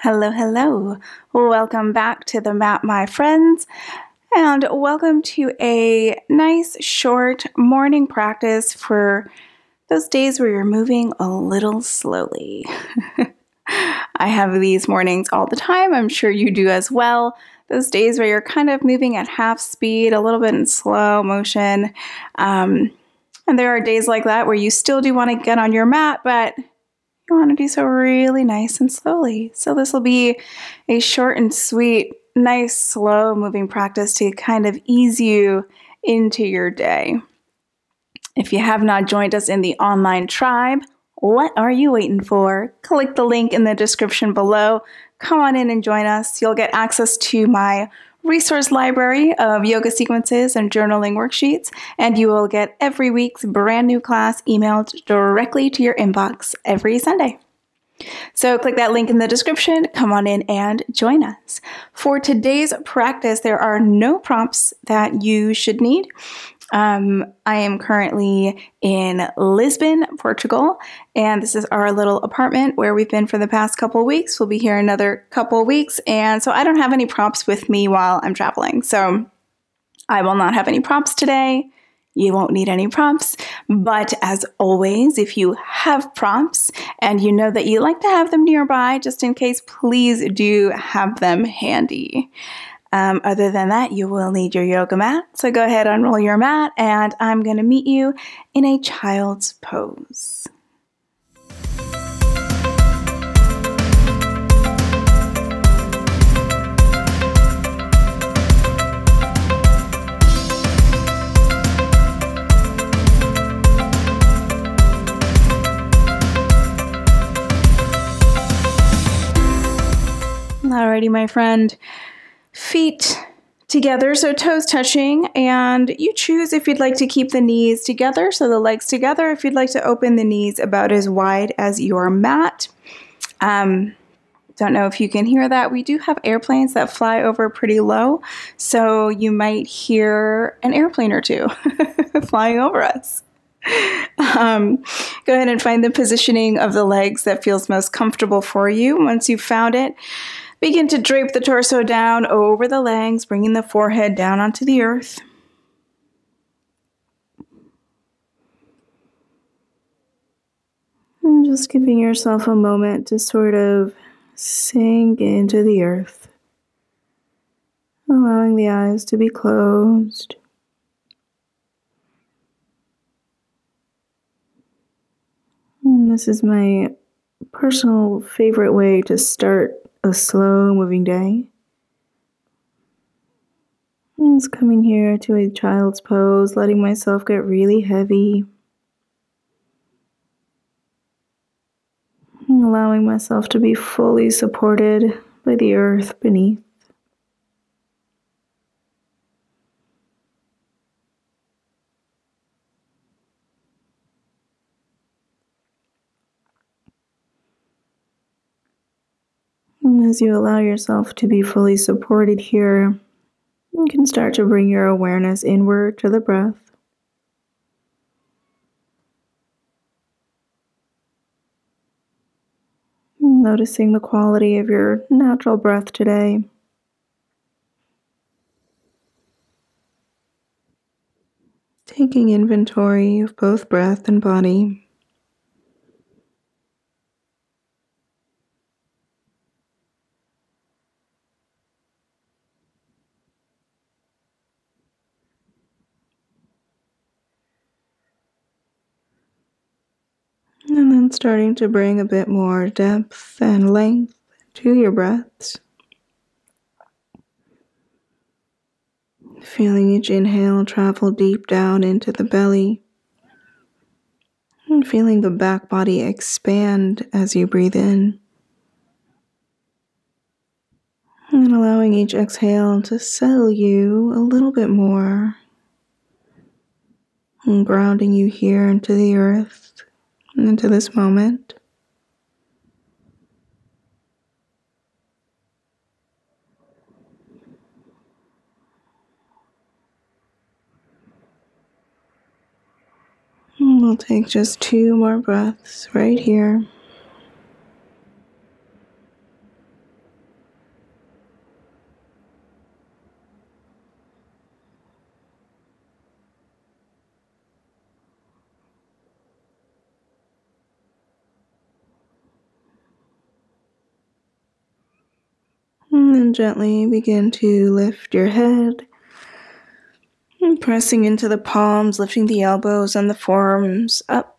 Hello, hello. Welcome back to the mat, my friends, and welcome to a nice short morning practice for those days where you're moving a little slowly. I have these mornings all the time. I'm sure you do as well. Those days where you're kind of moving at half speed, a little bit in slow motion. And there are days like that where you still do want to get on your mat, but you want to do so really nice and slowly. So this will be a short and sweet, nice, slow moving practice to kind of ease you into your day. If you have not joined us in the online tribe, what are you waiting for? Click the link in the description below. Come on in and join us. You'll get access to my resource library of yoga sequences and journaling worksheets, and you will get every week's brand new class emailed directly to your inbox every Sunday. So click that link in the description, come on in and join us. For today's practice, there are no prompts that you should need. I am currently in Lisbon, Portugal, and this is our little apartment where we've been for the past couple weeks. We'll be here another couple weeks, and so I don't have any props with me while I'm traveling. So I will not have any props today. You won't need any prompts, but as always, if you have prompts and you know that you like to have them nearby, just in case, please do have them handy. Other than that, you will need your yoga mat. So go ahead, unroll your mat, and I'm going to meet you in a child's pose. Alrighty, my friend. Feet together, so toes touching, and you choose if you'd like to keep the knees together, so the legs together, if you'd like to open the knees about as wide as your mat. Don't know if you can hear that. We do have airplanes that fly over pretty low, so you might hear an airplane or two flying over us. Go ahead and find the positioning of the legs that feels most comfortable for you. Once you've found it, begin to drape the torso down over the legs, bringing the forehead down onto the earth. And just giving yourself a moment to sort of sink into the earth, allowing the eyes to be closed. And this is my personal favorite way to start a slow moving day. And it's coming here to a child's pose, letting myself get really heavy. And allowing myself to be fully supported by the earth beneath. And as you allow yourself to be fully supported here, you can start to bring your awareness inward to the breath. Noticing the quality of your natural breath today. Taking inventory of both breath and body. And then starting to bring a bit more depth and length to your breaths. Feeling each inhale travel deep down into the belly. And feeling the back body expand as you breathe in. And allowing each exhale to settle you a little bit more. And grounding you here into the earth. Into this moment. And we'll take just 2 more breaths right here. And then gently begin to lift your head. And pressing into the palms, lifting the elbows and the forearms up.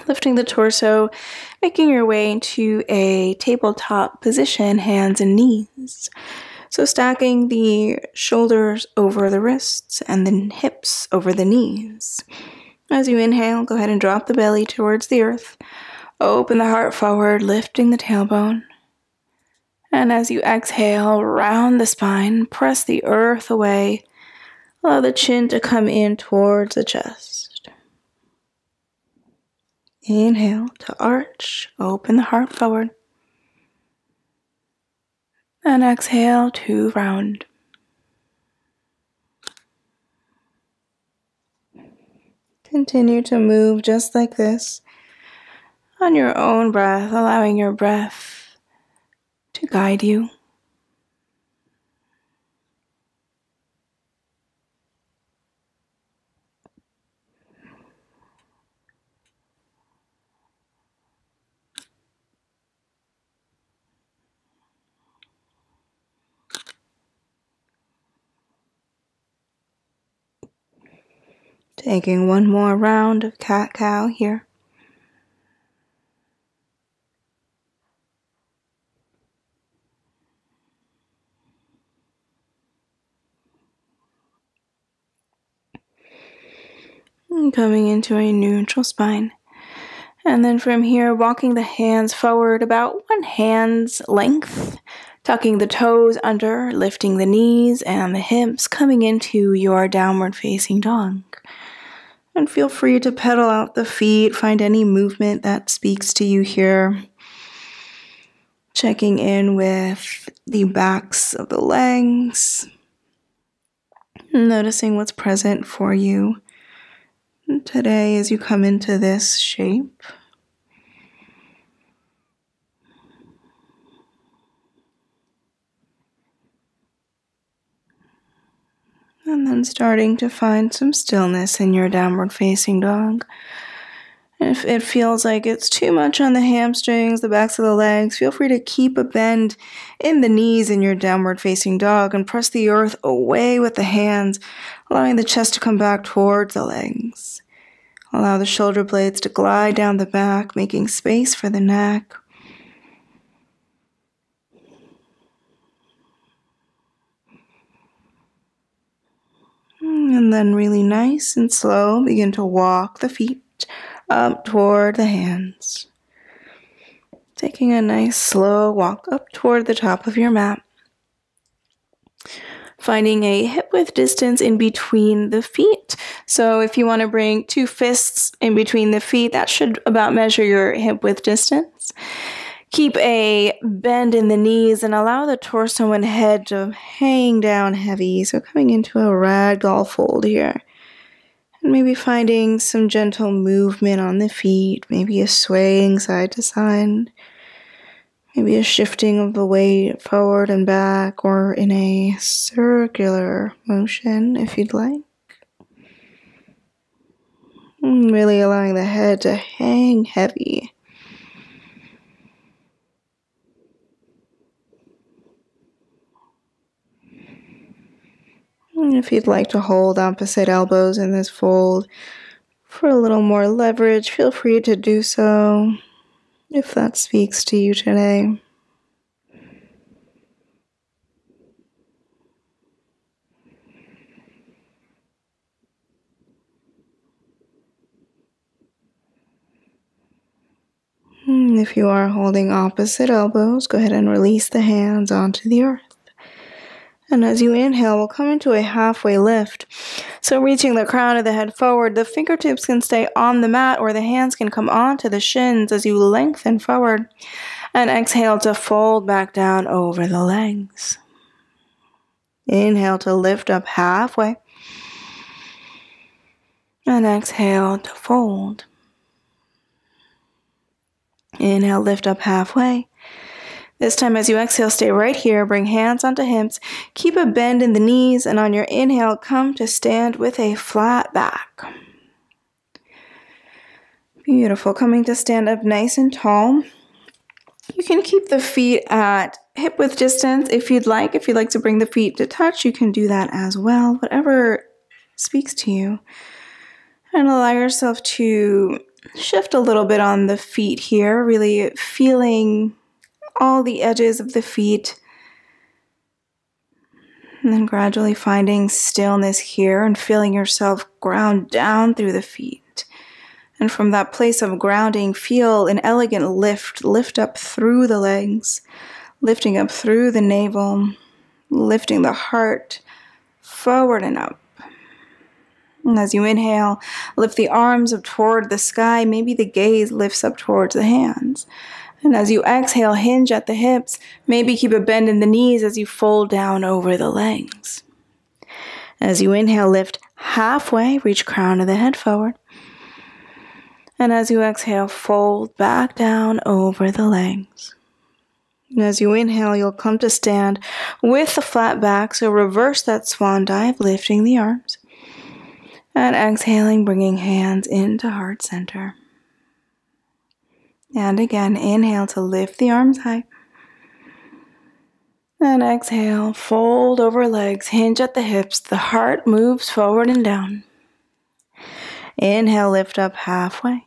Lifting the torso, making your way into a tabletop position, hands and knees. So stacking the shoulders over the wrists and the hips over the knees. As you inhale, go ahead and drop the belly towards the earth. Open the heart forward, lifting the tailbone. And as you exhale, round the spine, press the earth away. Allow the chin to come in towards the chest. Inhale to arch, open the heart forward. And exhale to round. Continue to move just like this on your own breath, allowing your breath to guide you. Taking one more round of cat-cow here. And coming into a neutral spine. And then from here, walking the hands forward about one hand's length. Tucking the toes under, lifting the knees and the hips, coming into your downward facing dog. And feel free to pedal out the feet, find any movement that speaks to you here. Checking in with the backs of the legs. Noticing what's present for you today as you come into this shape. And then starting to find some stillness in your downward facing dog. If it feels like it's too much on the hamstrings, the backs of the legs, feel free to keep a bend in the knees in your downward facing dog and press the earth away with the hands, allowing the chest to come back towards the legs. Allow the shoulder blades to glide down the back, making space for the neck. And then really nice and slow, begin to walk the feet up toward the hands. Taking a nice slow walk up toward the top of your mat. Finding a hip width distance in between the feet. So if you want to bring 2 fists in between the feet, that should about measure your hip width distance. Keep a bend in the knees and allow the torso and head to hang down heavy. So coming into a ragdoll fold here. And maybe finding some gentle movement on the feet, maybe a swaying side to side. Maybe a shifting of the weight forward and back or in a circular motion if you'd like. And really allowing the head to hang heavy. And if you'd like to hold opposite elbows in this fold for a little more leverage, feel free to do so if that speaks to you today. If you are holding opposite elbows, go ahead and release the hands onto the earth. And as you inhale, we'll come into a halfway lift. So reaching the crown of the head forward, the fingertips can stay on the mat or the hands can come onto the shins as you lengthen forward. And exhale to fold back down over the legs. Inhale to lift up halfway. And exhale to fold. Inhale, lift up halfway. This time as you exhale, stay right here. Bring hands onto hips. Keep a bend in the knees, and on your inhale, come to stand with a flat back. Beautiful. Coming to stand up nice and tall. You can keep the feet at hip width distance if you'd like. If you'd like to bring the feet to touch, you can do that as well. Whatever speaks to you. And allow yourself to shift a little bit on the feet here, really feeling all the edges of the feet. And then gradually finding stillness here and feeling yourself ground down through the feet. And from that place of grounding, feel an elegant lift up through the legs, lifting up through the navel, lifting the heart forward and up. And as you inhale, lift the arms up toward the sky. Maybe the gaze lifts up towards the hands. And as you exhale, hinge at the hips. Maybe keep a bend in the knees as you fold down over the legs. As you inhale, lift halfway, reach crown of the head forward. And as you exhale, fold back down over the legs. And as you inhale, you'll come to stand with the flat back. So reverse that swan dive, lifting the arms. And exhaling, bringing hands into heart center. And again, inhale to lift the arms high. And exhale, fold over legs, hinge at the hips. The heart moves forward and down. Inhale, lift up halfway.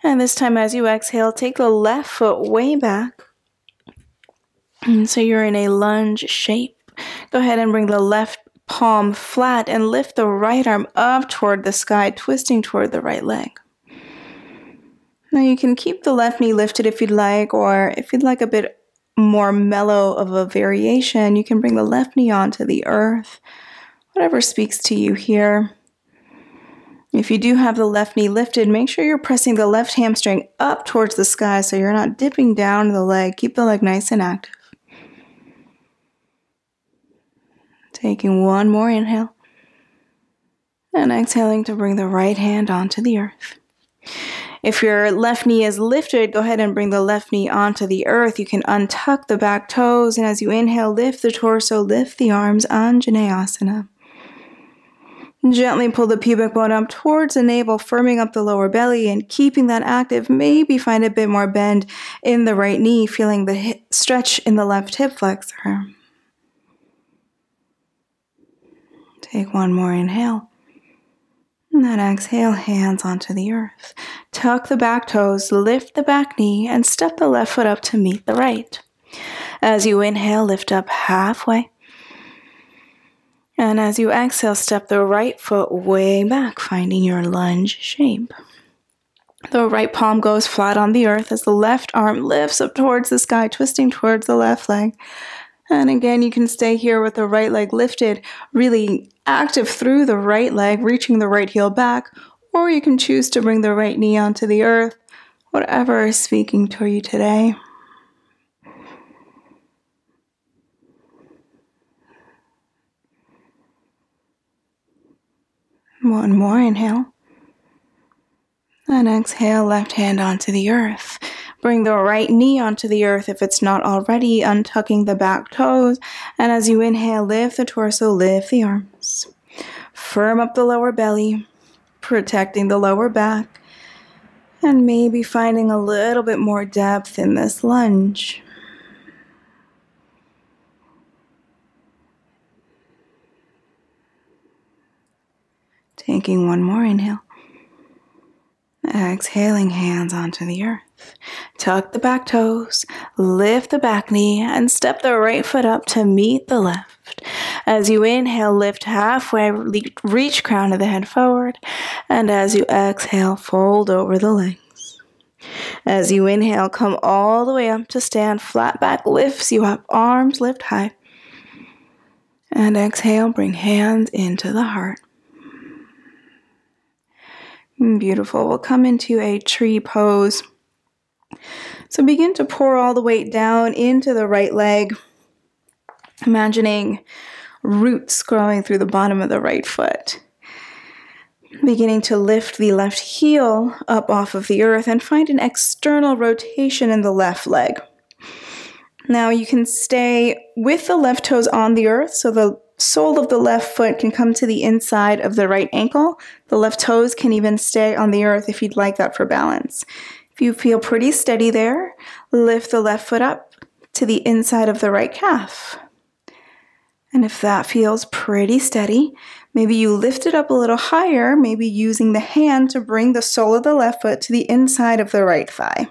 And this time as you exhale, take the left foot way back. And so you're in a lunge shape. Go ahead and bring the left palm flat and lift the right arm up toward the sky, twisting toward the right leg. Now you can keep the left knee lifted if you'd like, or if you'd like a bit more mellow of a variation, you can bring the left knee onto the earth. Whatever speaks to you here. If you do have the left knee lifted, make sure you're pressing the left hamstring up towards the sky so you're not dipping down the leg. Keep the leg nice and active. Taking one more inhale. And exhaling to bring the right hand onto the earth. If your left knee is lifted, go ahead and bring the left knee onto the earth. You can untuck the back toes, and as you inhale, lift the torso, lift the arms, Anjaneyasana. Gently pull the pubic bone up towards the navel, firming up the lower belly and keeping that active. Maybe find a bit more bend in the right knee, feeling the stretch in the left hip flexor. Take one more inhale. And then exhale, hands onto the earth. Tuck the back toes, lift the back knee, and step the left foot up to meet the right. As you inhale, lift up halfway. And as you exhale, step the right foot way back, finding your lunge shape. The right palm goes flat on the earth as the left arm lifts up towards the sky, twisting towards the left leg. And again, you can stay here with the right leg lifted, really active through the right leg, reaching the right heel back, or you can choose to bring the right knee onto the earth, whatever is speaking to you today. One more inhale. And exhale, left hand onto the earth. Bring the right knee onto the earth if it's not already, untucking the back toes. And as you inhale, lift the torso, lift the arms. Firm up the lower belly, protecting the lower back. And maybe finding a little bit more depth in this lunge. Taking one more inhale. Exhaling, hands onto the earth. Tuck the back toes, lift the back knee, and step the right foot up to meet the left. As you inhale, lift halfway, reach crown of the head forward. And as you exhale, fold over the legs. As you inhale, come all the way up to stand. Flat back lifts you up, arms lift high. And exhale, bring hands into the heart. Beautiful. We'll come into a tree pose. So begin to pour all the weight down into the right leg, imagining roots growing through the bottom of the right foot. Beginning to lift the left heel up off of the earth and find an external rotation in the left leg. Now you can stay with the left toes on the earth, so the sole of the left foot can come to the inside of the right ankle. The left toes can even stay on the earth if you'd like that for balance. If you feel pretty steady there, lift the left foot up to the inside of the right calf. And if that feels pretty steady, maybe you lift it up a little higher, maybe using the hand to bring the sole of the left foot to the inside of the right thigh.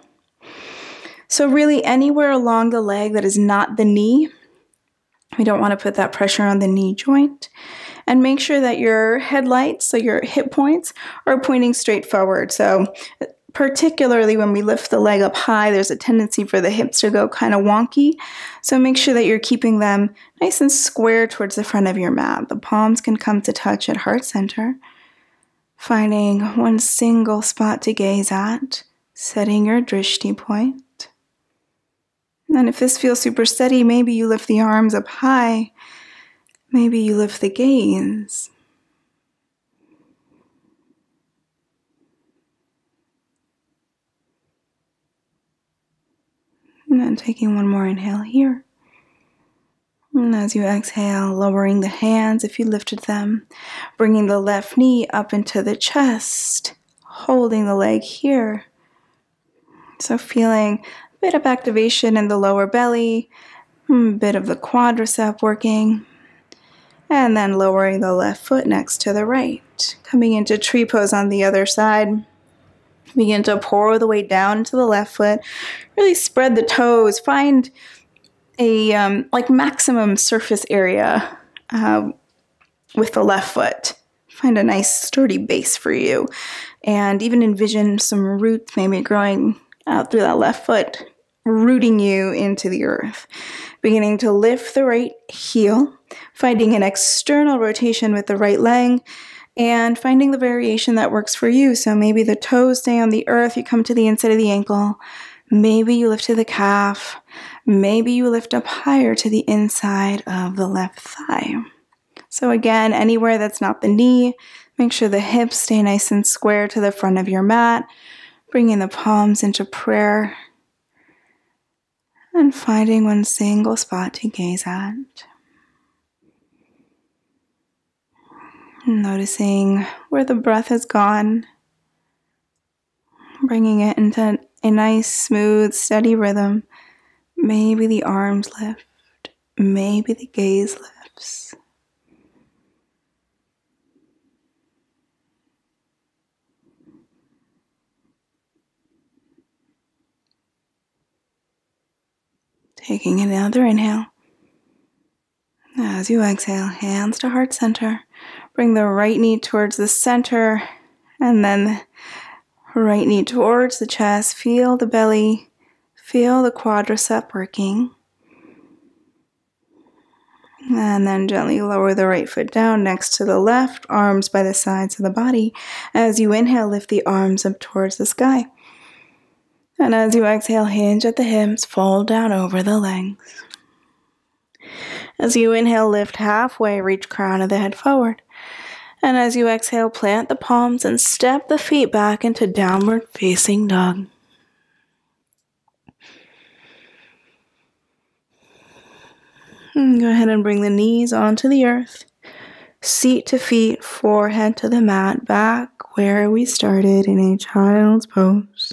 So really anywhere along the leg that is not the knee, we don't want to put that pressure on the knee joint. And make sure that your headlights, so your hip points, are pointing straight forward. So particularly when we lift the leg up high, there's a tendency for the hips to go kind of wonky. So make sure that you're keeping them nice and square towards the front of your mat. The palms can come to touch at heart center. Finding one single spot to gaze at, setting your drishti point. And if this feels super steady, maybe you lift the arms up high. Maybe you lift the gaze. And then taking one more inhale here. And as you exhale, lowering the hands if you lifted them, bringing the left knee up into the chest, holding the leg here. So feeling a bit of activation in the lower belly, a bit of the quadricep working, and then lowering the left foot next to the right. Coming into tree pose on the other side. Begin to pour the weight down into the left foot. Really spread the toes. Find a maximum surface area with the left foot. Find a nice sturdy base for you. And even envision some roots maybe growing out through that left foot, rooting you into the earth. Beginning to lift the right heel. Finding an external rotation with the right leg. And finding the variation that works for you. So maybe the toes stay on the earth, you come to the inside of the ankle. Maybe you lift to the calf. Maybe you lift up higher to the inside of the left thigh. So again, anywhere that's not the knee, make sure the hips stay nice and square to the front of your mat. Bringing the palms into prayer. And finding one single spot to gaze at. Noticing where the breath has gone, bringing it into a nice, smooth, steady rhythm. Maybe the arms lift, maybe the gaze lifts. Taking another inhale. As you exhale, hands to heart center. Bring the right knee towards the center, and then right knee towards the chest. Feel the belly, feel the quadricep working. And then gently lower the right foot down next to the left, arms by the sides of the body. As you inhale, lift the arms up towards the sky. And as you exhale, hinge at the hips, fold down over the legs. As you inhale, lift halfway, reach crown of the head forward. And as you exhale, plant the palms and step the feet back into downward facing dog. And go ahead and bring the knees onto the earth. Seat to feet, forehead to the mat, back where we started in a child's pose.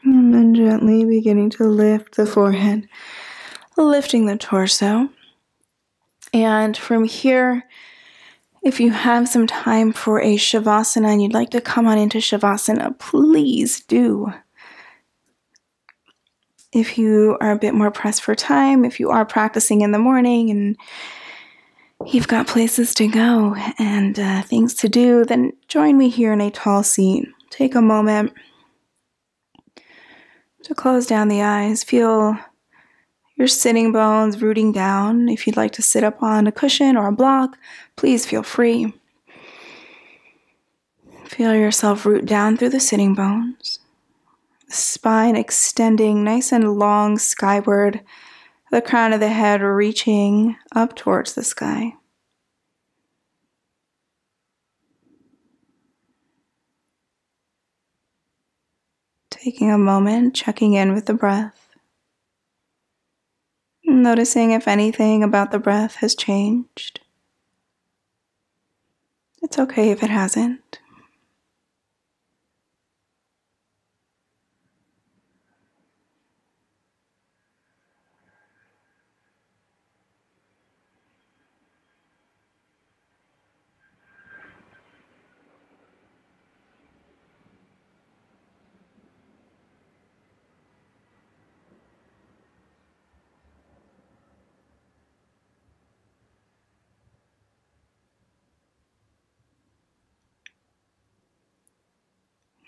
And then gently beginning to lift the forehead, lifting the torso. And from here, if you have some time for a Shavasana and you'd like to come on into Shavasana, please do. If you are a bit more pressed for time, if you are practicing in the morning and you've got places to go and things to do, then join me here in a tall seat. Take a moment to close down the eyes. Feel your sitting bones rooting down. If you'd like to sit up on a cushion or a block, please feel free. Feel yourself root down through the sitting bones. The spine extending nice and long skyward. The crown of the head reaching up towards the sky. Taking a moment, checking in with the breath. Noticing if anything about the breath has changed. It's okay if it hasn't.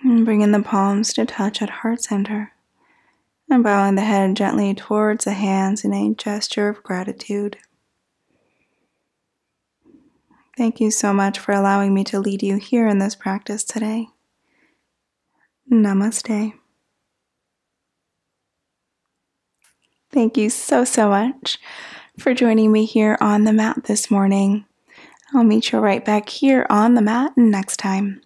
And bringing the palms to touch at heart center. And bowing the head gently towards the hands in a gesture of gratitude. Thank you so much for allowing me to lead you here in this practice today. Namaste. Thank you so much for joining me here on the mat this morning. I'll meet you right back here on the mat next time.